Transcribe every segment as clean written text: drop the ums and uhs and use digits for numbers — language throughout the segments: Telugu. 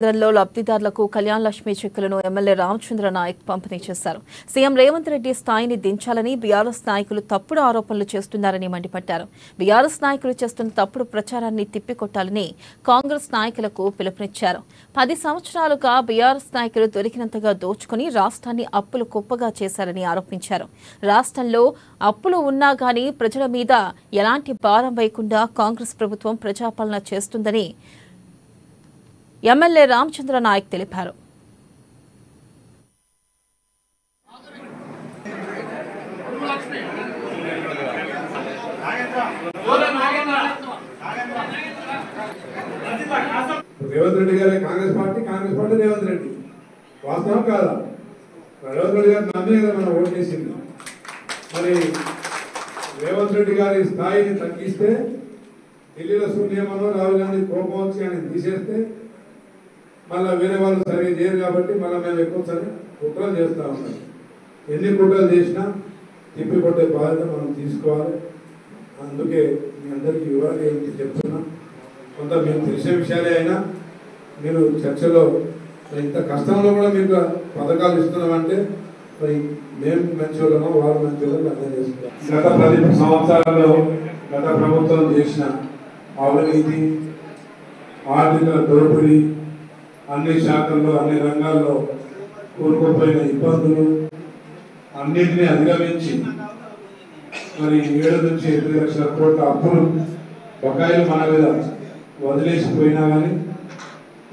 కేంద్రంలో లబ్ధిదారులకు కళ్యాణ లక్ష్మి చెక్కులను ఎమ్మెల్యే రామచంద్ర నాయక్ పంపిణీ చేశారు. సీఎం రేవంత్ రెడ్డి స్థాయిని దించాలని బీఆర్ఎస్ నాయకులు తప్పుడు ఆరోపణలు చేస్తున్నారని మండిపడ్డారు. బీఆర్ఎస్ నాయకులు చేస్తున్న తప్పుడు ప్రచారాన్ని తిప్పికొట్టాలని కాంగ్రెస్ నాయకులకు పిలుపునిచ్చారు. 10 సంవత్సరాలుగా బీఆర్ఎస్ నాయకులు దొరికినంతగా దోచుకుని రాష్ట్రాన్ని అప్పులు కుప్పగా చేశారని ఆరోపించారు. రాష్ట్రంలో అప్పులు ఉన్నా గానీ ప్రజల మీద ఎలాంటి భారం వేయకుండా కాంగ్రెస్ ప్రభుత్వం ప్రజాపాలన చేస్తుందని ఎమ్మెల్యే రామచంద్ర నాయక్ తెలిపారు. రేవంత్ రెడ్డి గారి కాంగ్రెస్ పార్టీ రేవంత్ రెడ్డి వాస్తవం కాదా? రేవంత్ రెడ్డి గారు నమ్మే కదా మనం ఓటు చేసింది. మరి రేవంత్ రెడ్డి గారి స్థాయిని తగ్గిస్తే ఢిల్లీలో శూన్యమనో రాహుల్ గాంధీ కోపం వచ్చి ఆయన తీసేస్తే మళ్ళీ వేరే వాళ్ళు సరిగ్గా చేయరు కాబట్టి మళ్ళీ మేము ఎక్కువ సరే కుట్రలు చేస్తూ ఉంటాం. ఎన్ని కుట్రలు చేసినా తిప్పి కొట్టే బాధ్యత మనం తీసుకోవాలి. అందుకే మీ అందరికీ వివరంగా ఏంటి చెప్తున్నాం. కొంత మేము తెలిసే విషయాలే అయినా మీరు చర్చలో ఇంత కష్టంలో కూడా మీకు పథకాలు ఇస్తున్నామంటే మరి మేము మంచి వాళ్ళమో వాళ్ళు మంచి వాళ్ళని అర్థం చేసుకుంటాం. గత 10 సంవత్సరాల్లో గత ప్రభుత్వం చేసిన అవినీతి, ఆర్థిక దోపిడీ, అన్ని శాఖల్లో అన్ని రంగాల్లో కూరుకుపోయిన ఇబ్బందులు అన్నింటినీ అధిగమించి మరి 7 నుంచి 8 లక్షల కోట్ల అప్పులు బకాయిలు మన మీద వదిలేసిపోయినా కానీ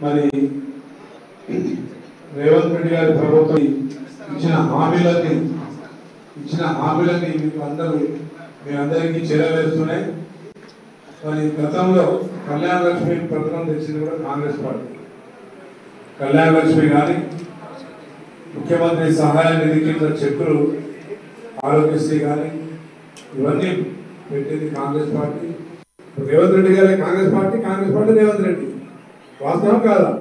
మరి రేవంత్ రెడ్డి గారి ప్రభుత్వం ఇచ్చిన హామీలకి మీకు మీ అందరికీ చేరవేస్తున్నాయి. మరి గతంలో కళ్యాణ లక్ష్మి పథకం తెచ్చింది కూడా కాంగ్రెస్ పార్టీ. కళ్యాణ లక్ష్మి కానీ ముఖ్యమంత్రి సహాయ నిధి కింద చెక్కులు, ఆరోగ్యశ్రీ కానీ ఇవన్నీ పెట్టింది కాంగ్రెస్ పార్టీ. రేవంత్ రెడ్డి గారి కాంగ్రెస్ పార్టీ రేవంత్ రెడ్డి వాస్తవం కాదా?